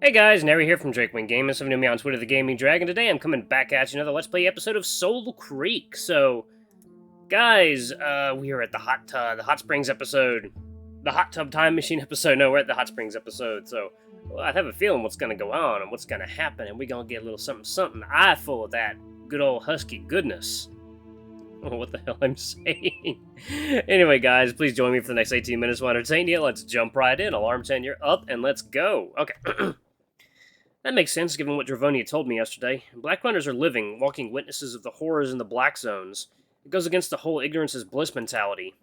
Hey guys, Nary here from Drakewing Gaming. Some new me on Twitter, the Gaming Dragon. Today I'm coming back at you another Let's Play episode of Soulcreek. So, guys, we are at the hot springs episode, the hot tub time machine episode. No, we're at the hot springs episode. So, I have a feeling what's gonna go on and what's gonna happen, and we're gonna get a little something eyeful of that good old Husky goodness. Oh, what the hell I'm saying. Anyway, guys, please join me for the next 18 minutes. We'll entertain you. Let's jump right in. Alarm tenure up, and let's go. Okay. That makes sense given what Dravonia told me yesterday. Black runners are living, walking witnesses of the horrors in the black zones. It goes against the whole ignorance is bliss mentality.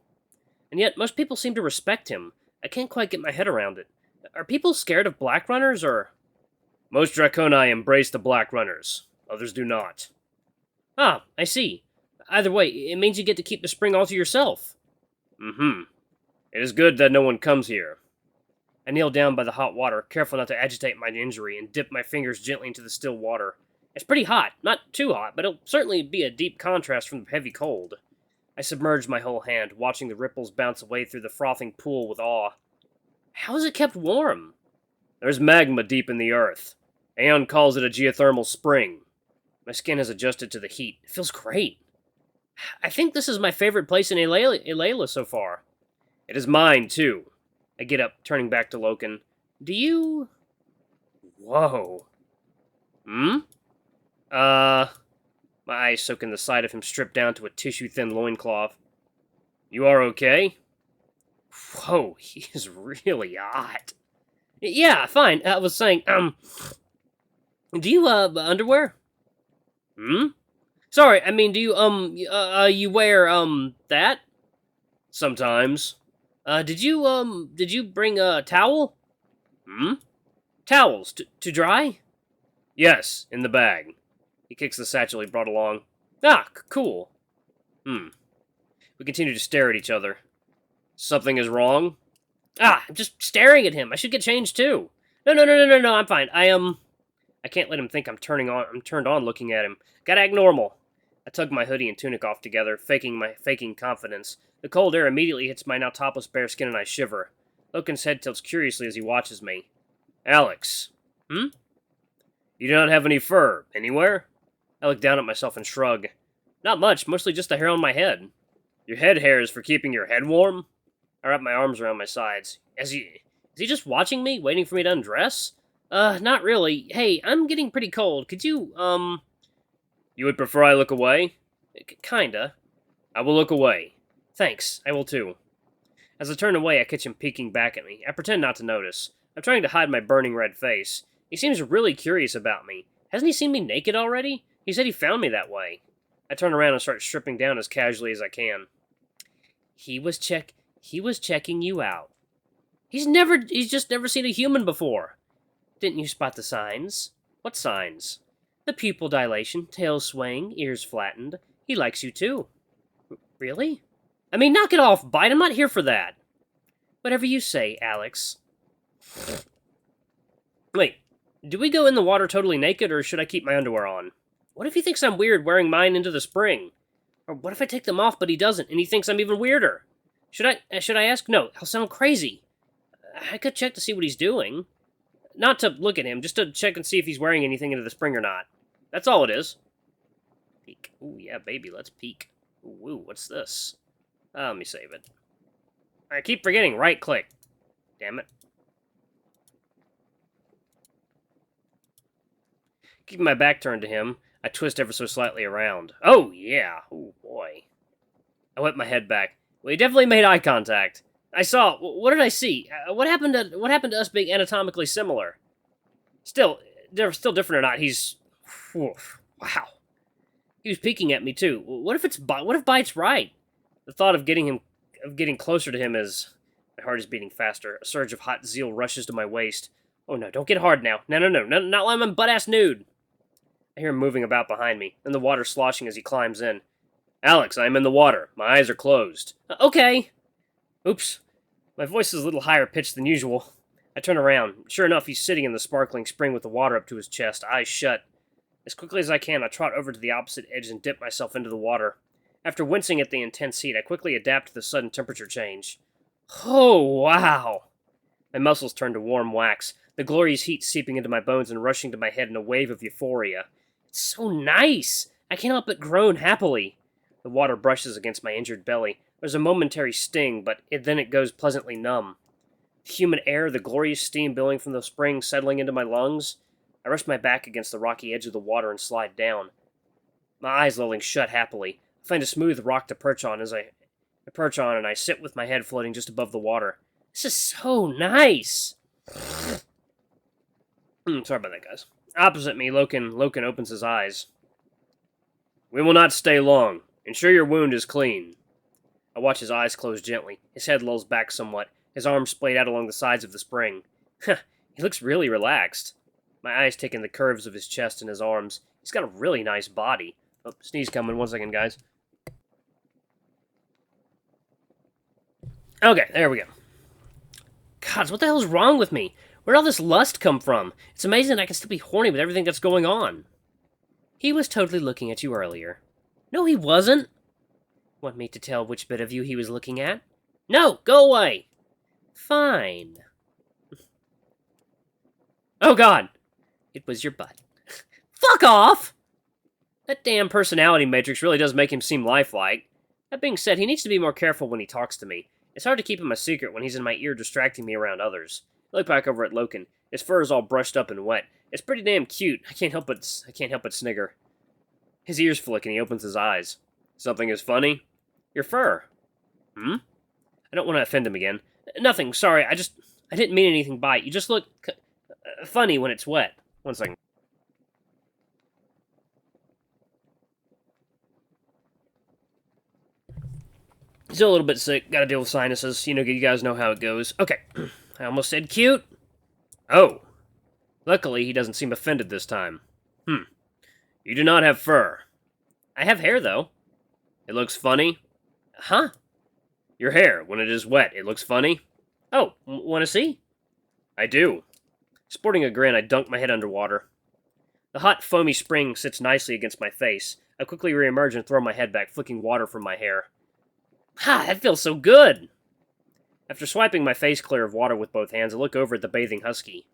And yet, most people seem to respect him. I can't quite get my head around it. Are people scared of black runners, or...? Most Draconi embrace the black runners. Others do not. Ah, I see. Either way, it means you get to keep the spring all to yourself. Mm-hmm. It is good that no one comes here. I kneel down by the hot water, careful not to agitate my injury, and dip my fingers gently into the still water. It's pretty hot. Not too hot, but it'll certainly be a deep contrast from the heavy cold. I submerge my whole hand, watching the ripples bounce away through the frothing pool with awe. How is it kept warm? There's magma deep in the earth. Aeon calls it a geothermal spring. My skin has adjusted to the heat. It feels great. I think this is my favorite place in Ilayla so far. It is mine, too. I get up, turning back to Loken. Do you... Whoa. Hmm? My eyes soak in the sight of him stripped down to a tissue-thin loincloth. You are okay? Whoa, he is really hot. Yeah, fine. I was saying, do you, underwear? Hmm? Sorry, I mean, do you, you wear, that? Sometimes. Did you bring a towel? Hmm? Towels, to dry? Yes, in the bag. He kicks the satchel he brought along. Ah, cool. We continue to stare at each other. Something is wrong? Ah, I'm just staring at him. I should get changed too. No, I'm fine. I can't let him think I'm turned on looking at him. Gotta act normal. I tug my hoodie and tunic off together, faking confidence. The cold air immediately hits my now topless bare skin and I shiver. Loken's head tilts curiously as he watches me. Alex. Hmm? You do not have any fur, anywhere? I look down at myself and shrug. Not much, mostly just the hair on my head. Your head hair is for keeping your head warm? I wrap my arms around my sides. Is he just watching me, waiting for me to undress? Not really. Hey, I'm getting pretty cold. Could you, You would prefer I look away? Kinda. I will look away. Thanks, I will too. As I turn away, I catch him peeking back at me. I pretend not to notice. I'm trying to hide my burning red face. He seems really curious about me. Hasn't he seen me naked already? He said he found me that way. I turn around and start stripping down as casually as I can. He was checking you out. He's just never seen a human before. Didn't you spot the signs? What signs? The pupil dilation, tail swaying, ears flattened. He likes you too. Really? I mean, knock it off, Bite. I'm not here for that. Whatever you say, Alex. Wait, do we go in the water totally naked, or should I keep my underwear on? What if he thinks I'm weird wearing mine into the spring? Or what if I take them off, but he doesn't, and he thinks I'm even weirder? Should I ask? No, I'll sound crazy. I could check to see what he's doing. Not to look at him, just to check and see if he's wearing anything into the spring or not. That's all it is. Peek. Ooh, yeah, baby, let's peek. Ooh, what's this? Let me save it. I keep forgetting right-click. Damn it. Keeping my back turned to him, I twist ever so slightly around. Oh, yeah. Oh, boy. I whip my head back. Well, he definitely made eye contact. I saw... What did I see? What happened to us being anatomically similar? Still, they're still different or not, he's... Oof, wow. He was peeking at me, too. What if Bite's right? The thought of getting closer to him is... My heart is beating faster. A surge of hot zeal rushes to my waist. Oh no, don't get hard now. No, not while I'm butt-ass nude. I hear him moving about behind me, and the water sloshing as he climbs in. Alex, I am in the water. My eyes are closed. Okay. Oops. My voice is a little higher pitched than usual. I turn around. Sure enough, he's sitting in the sparkling spring with the water up to his chest, eyes shut. As quickly as I can, I trot over to the opposite edge and dip myself into the water. After wincing at the intense heat, I quickly adapt to the sudden temperature change. Oh, wow! My muscles turn to warm wax. the glorious heat seeping into my bones and rushing to my head in a wave of euphoria. It's so nice! I can't help but groan happily. The water brushes against my injured belly. There's a momentary sting, but then it goes pleasantly numb. The humid air, the glorious steam billowing from the spring settling into my lungs. I rest my back against the rocky edge of the water and slide down. My eyes lolling shut happily. I find a smooth rock to perch on and I sit with my head floating just above the water. This is so nice! Sorry about that, guys. Opposite me, Loken opens his eyes. We will not stay long. Ensure your wound is clean. I watch his eyes close gently. His head lolls back somewhat, his arms splayed out along the sides of the spring. He looks really relaxed. My eyes take in the curves of his chest and his arms. He's got a really nice body. Oh, sneeze coming. 1 second, guys. Okay, there we go. God, what the hell's wrong with me? Where'd all this lust come from? It's amazing that I can still be horny with everything that's going on. He was totally looking at you earlier. No, he wasn't. Want me to tell which bit of you he was looking at? No, go away. Fine. Oh, God. It was your butt. Fuck off! That damn personality matrix really does make him seem lifelike. That being said, he needs to be more careful when he talks to me. It's hard to keep him a secret when he's in my ear distracting me around others. I look back over at Loken. His fur is all brushed up and wet. It's pretty damn cute. I can't help but snigger. His ears flick and he opens his eyes. Something is funny? Your fur. I don't want to offend him again. Nothing, sorry, I didn't mean anything by it. You just look funny when it's wet. 1 second. Still a little bit sick. Gotta deal with sinuses. You guys know how it goes. Okay. I almost said cute. Oh. Luckily, he doesn't seem offended this time. You do not have fur. I have hair, though. It looks funny. Huh? Your hair, when it is wet, it looks funny. Oh, want to see? I do. Sporting a grin, I dunk my head underwater. The hot, foamy spring sits nicely against my face. I quickly reemerge and throw my head back, flicking water from my hair. Ha! That feels so good! After swiping my face clear of water with both hands, I look over at the bathing Husky.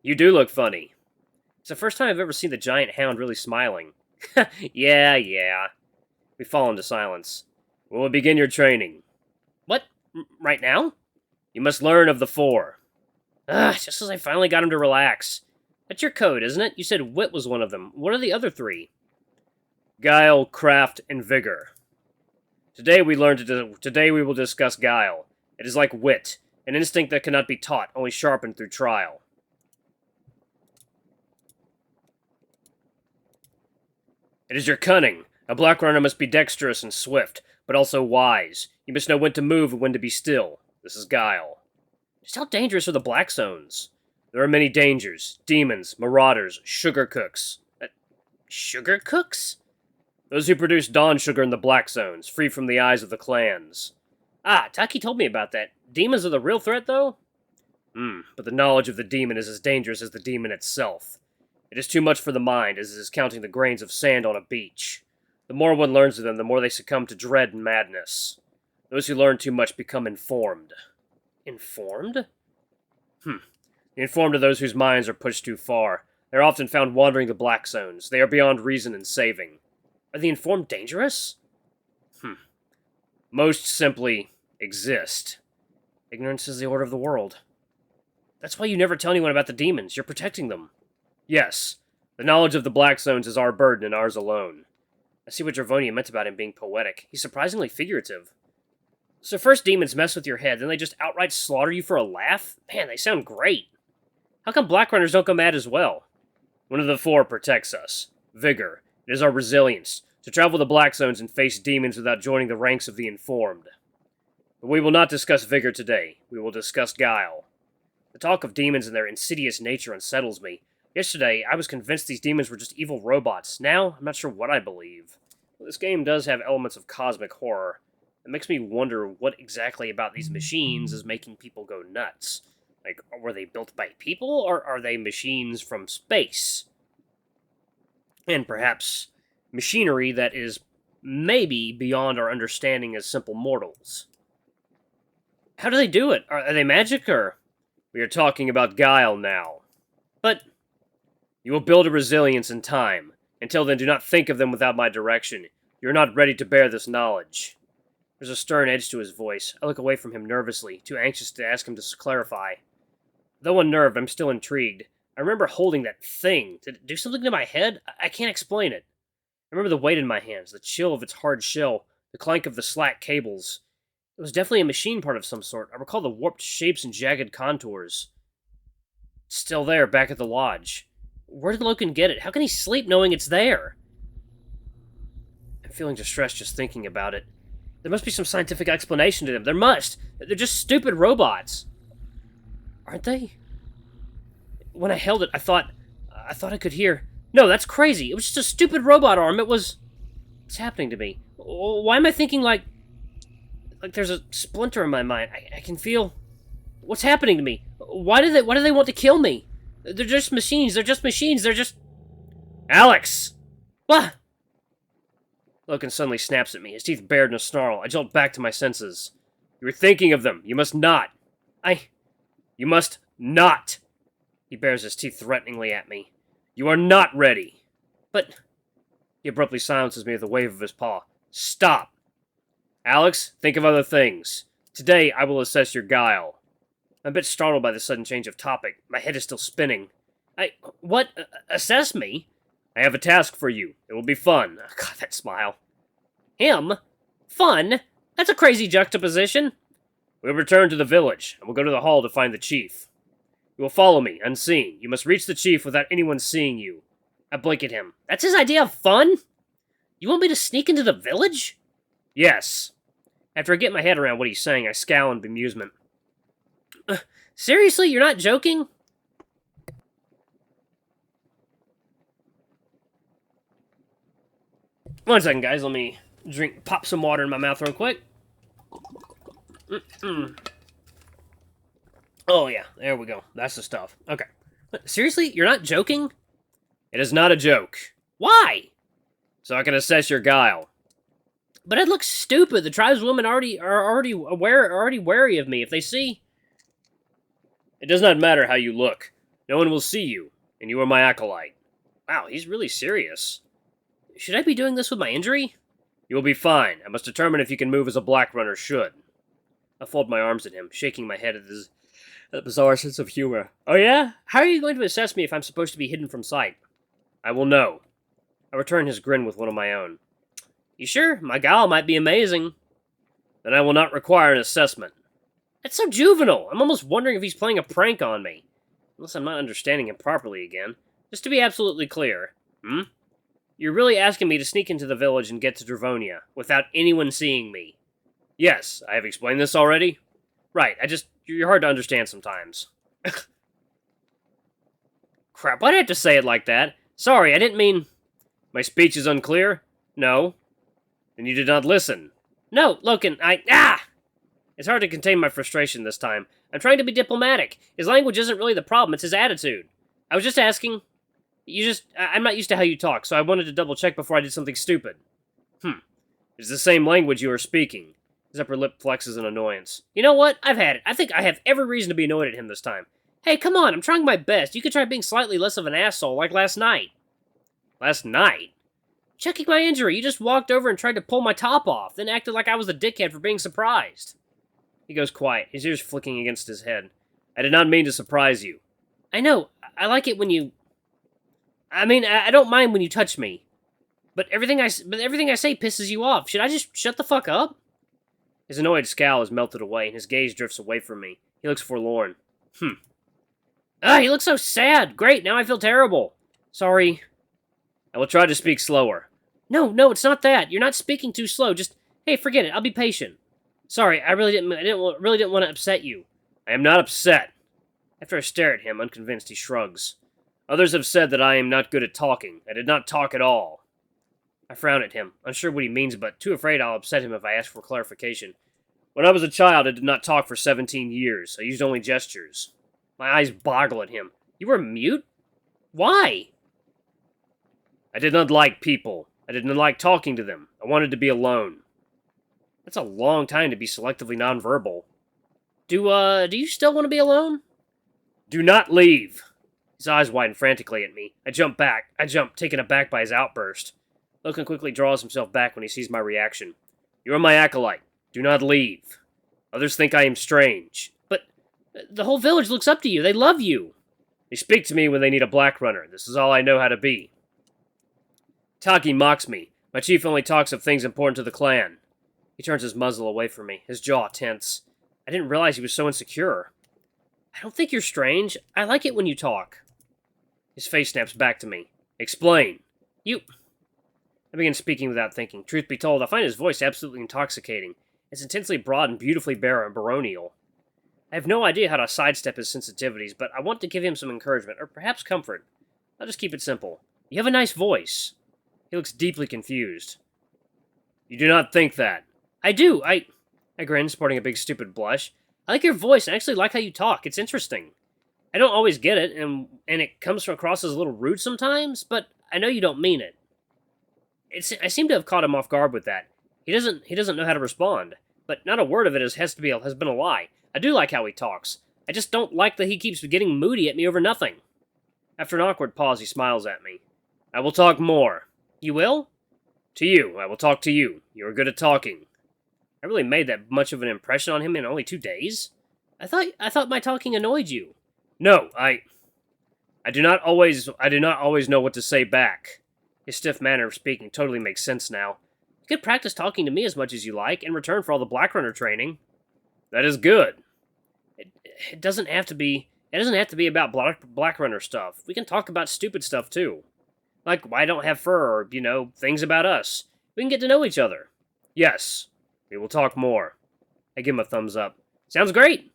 You do look funny. It's the first time I've ever seen the giant hound really smiling. Yeah. We fall into silence. We will begin your training. What? Right now? You must learn of the 4. Just as I finally got him to relax. That's your code, isn't it? You said wit was one of them. What are the other 3? Guile, craft, and vigor. Today we will discuss guile. It is like wit, an instinct that cannot be taught, only sharpened through trial. It is your cunning. A black runner must be dexterous and swift, but also wise. You must know when to move and when to be still. This is guile. Just how dangerous are the black zones? There are many dangers. Demons, marauders, sugar cooks. Sugar cooks? Those who produce dawn sugar in the black zones, free from the eyes of the clans. Taki told me about that. Demons are the real threat, though? But the knowledge of the demon is as dangerous as the demon itself. It is too much for the mind, as it is counting the grains of sand on a beach. The more one learns of them, the more they succumb to dread and madness. Those who learn too much become informed. Informed? The informed are those whose minds are pushed too far. They are often found wandering the black zones. They are beyond reason and saving. Are the informed dangerous? Most simply exist. Ignorance is the order of the world. That's why you never tell anyone about the demons. You're protecting them. Yes. The knowledge of the black zones is our burden and ours alone. I see what Jervonia meant about him being poetic. He's surprisingly figurative. So first demons mess with your head, then they just outright slaughter you for a laugh? Man, they sound great. How come black runners don't go mad as well? One of the 4 protects us. Vigor. It is our resilience. To travel the black zones and face demons without joining the ranks of the informed. But we will not discuss vigor today. We will discuss guile. The talk of demons and their insidious nature unsettles me. Yesterday, I was convinced these demons were just evil robots. Now, I'm not sure what I believe. Well, this game does have elements of cosmic horror. It makes me wonder what exactly about these machines is making people go nuts. Like, were they built by people, or are they machines from space? And perhaps machinery that is maybe beyond our understanding as simple mortals. How do they do it? Are they magic, or We are talking about guile now. But you will build a resilience in time. Until then, do not think of them without my direction. You are not ready to bear this knowledge. There's a stern edge to his voice. I look away from him nervously, too anxious to ask him to clarify. Though unnerved, I'm still intrigued. I remember holding that thing. Did it do something to my head? I can't explain it. I remember the weight in my hands, the chill of its hard shell, the clank of the slack cables. It was definitely a machine part of some sort. I recall the warped shapes and jagged contours. It's still there, back at the lodge. Where did Loken get it? How can he sleep knowing it's there? I'm feeling distressed just thinking about it. There must be some scientific explanation to them. There must! They're just stupid robots. Aren't they? When I held it, I thought I could hear... No, that's crazy. It was just a stupid robot arm. It was... What's happening to me? Why am I thinking like there's a splinter in my mind? I can feel... What's happening to me? Why do they want to kill me? They're just machines. They're just machines. They're just... Alex! What? Loken suddenly snaps at me, his teeth bared in a snarl. I jolt back to my senses. You were thinking of them. You must not. You must not. He bares his teeth threateningly at me. You are not ready. But... He abruptly silences me with a wave of his paw. Stop. Alex, think of other things. Today, I will assess your guile. I'm a bit startled by the sudden change of topic. My head is still spinning. What? Assess me? I have a task for you. It will be fun. Oh, God, that smile. Him? Fun? That's a crazy juxtaposition. We'll return to the village, and we'll go to the hall to find the chief. You will follow me, unseen. You must reach the chief without anyone seeing you. I blink at him. That's his idea of fun? You want me to sneak into the village? Yes. After I get my head around what he's saying, I scowl in bemusement. Seriously? You're not joking? One second, guys. Let me pop some water in my mouth real quick. Oh, yeah. There we go. That's the stuff. Okay. Seriously? You're not joking? It is not a joke. Why? So I can assess your guile. But I'd look stupid. The tribeswomen are already wary of me. If they see... It does not matter how you look. No one will see you, and you are my acolyte. Wow, he's really serious. Should I be doing this with my injury? You will be fine. I must determine if you can move as a black runner should. I fold my arms at him, shaking my head at his bizarre sense of humor. Oh yeah? How are you going to assess me if I'm supposed to be hidden from sight? I will know. I return his grin with one of my own. You sure? My guile might be amazing. Then I will not require an assessment. That's so juvenile. I'm almost wondering if he's playing a prank on me. Unless I'm not understanding him properly again. Just to be absolutely clear. You're really asking me to sneak into the village and get to Dravonia without anyone seeing me? Yes, I have explained this already. Right, you're hard to understand sometimes. Crap, why'd I have to say it like that? Sorry, I didn't mean... My speech is unclear? No. Then you did not listen. No, Loken, It's hard to contain my frustration this time. I'm trying to be diplomatic. His language isn't really the problem, it's his attitude. I was just asking... I'm not used to how you talk, so I wanted to double-check before I did something stupid. It's the same language you are speaking. His upper lip flexes in annoyance. You know what? I've had it. I think I have every reason to be annoyed at him this time. Hey, come on, I'm trying my best. You could try being slightly less of an asshole like last night. Last night? Checking my injury, you just walked over and tried to pull my top off, then acted like I was a dickhead for being surprised. He goes quiet, his ears flicking against his head. I did not mean to surprise you. I know. I like it when you... I don't mind when you touch me. But everything I say pisses you off. Should I just shut the fuck up? His annoyed scowl has melted away, and his gaze drifts away from me. He looks forlorn. He looks so sad. Great, now I feel terrible. Sorry. I will try to speak slower. No, it's not that. You're not speaking too slow. Just, hey, forget it. I'll be patient. Sorry, I really didn't want to upset you. I am not upset. After I stare at him, unconvinced, he shrugs. Others have said that I am not good at talking. I did not talk at all. I frown at him, unsure what he means, but too afraid I'll upset him if I ask for clarification. When I was a child, I did not talk for 17 years. I used only gestures. My eyes boggle at him. You were mute? Why? I did not like people. I did not like talking to them. I wanted to be alone. That's a long time to be selectively nonverbal. Do you still want to be alone? Do not leave! His eyes widen frantically at me. I jump back. Taken aback by his outburst. Loken quickly draws himself back when he sees my reaction. You are my acolyte. Do not leave. Others think I am strange. But the whole village looks up to you. They love you. They speak to me when they need a black runner. This is all I know how to be. Taki mocks me. My chief only talks of things important to the clan. He turns his muzzle away from me, his jaw tense. I didn't realize he was so insecure. I don't think you're strange. I like it when you talk. His face snaps back to me. Explain. You... I begin speaking without thinking. Truth be told, I find his voice absolutely intoxicating. It's intensely broad and beautifully baronial. I have no idea how to sidestep his sensitivities, but I want to give him some encouragement, or perhaps comfort. I'll just keep it simple. You have a nice voice. He looks deeply confused. You do not think that. I do. I grin, sporting a big stupid blush. I like your voice. I actually like how you talk. It's interesting. I don't always get it, and it comes across as a little rude sometimes, but I know you don't mean it. I seem to have caught him off guard with that. He doesn't know how to respond, but not a word of it has been a lie. I do like how he talks. I just don't like that he keeps getting moody at me over nothing. After an awkward pause, he smiles at me. I will talk more. You will? To you. I will talk to you. You are good at talking. I really made that much of an impression on him in only 2 days? I thought my talking annoyed you. No, I do not always know what to say back. His stiff manner of speaking totally makes sense now. You could practice talking to me as much as you like in return for all the Black Runner training. That is good. It doesn't have to be about Black Runner stuff. We can talk about stupid stuff too. Like why I don't have fur or, things about us. We can get to know each other. Yes. We will talk more. I give him a thumbs up. Sounds great!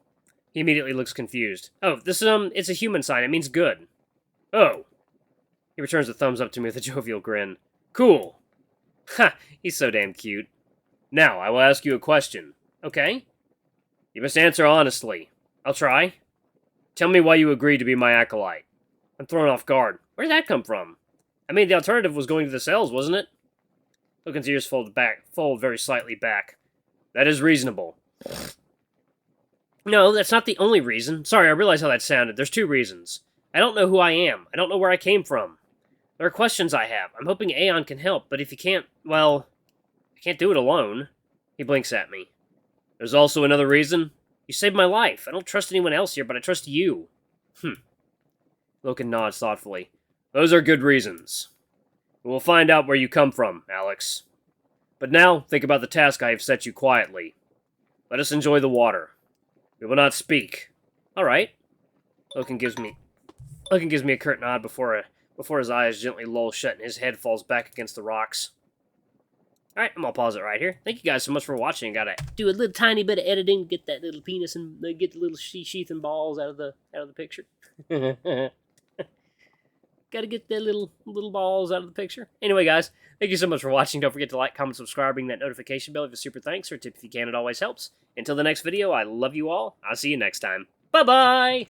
He immediately looks confused. Oh, it's a human sign. It means good. Oh. He returns the thumbs up to me with a jovial grin. Cool. Ha, he's so damn cute. Now, I will ask you a question. Okay? You must answer honestly. I'll try. Tell me why you agreed to be my acolyte. I'm thrown off guard. Where did that come from? I mean, the alternative was going to the cells, wasn't it? Loken's ears fold very slightly back. That is reasonable. No, that's not the only reason. Sorry, I realize how that sounded. There's 2 reasons. I don't know who I am. I don't know where I came from. There are questions I have. I'm hoping Aeon can help, but if he can't, well, I can't do it alone. He blinks at me. There's also another reason. You saved my life. I don't trust anyone else here, but I trust you. Loken nods thoughtfully. Those are good reasons. We will find out where you come from, Alex. But now, think about the task I have set you quietly. Let us enjoy the water. We will not speak. All right. Loken gives me a curt nod before his eyes gently lull shut and his head falls back against the rocks. All right, I'm gonna pause it right here. Thank you guys so much for watching. Gotta do a little tiny bit of editing, get that little penis and get the little sheath and balls out of the picture. Gotta get that little balls out of the picture. Anyway, guys, thank you so much for watching. Don't forget to like, comment, subscribe, ring that notification bell. Leave a super thanks or a tip if you can. It always helps. Until the next video, I love you all. I'll see you next time. Bye-bye!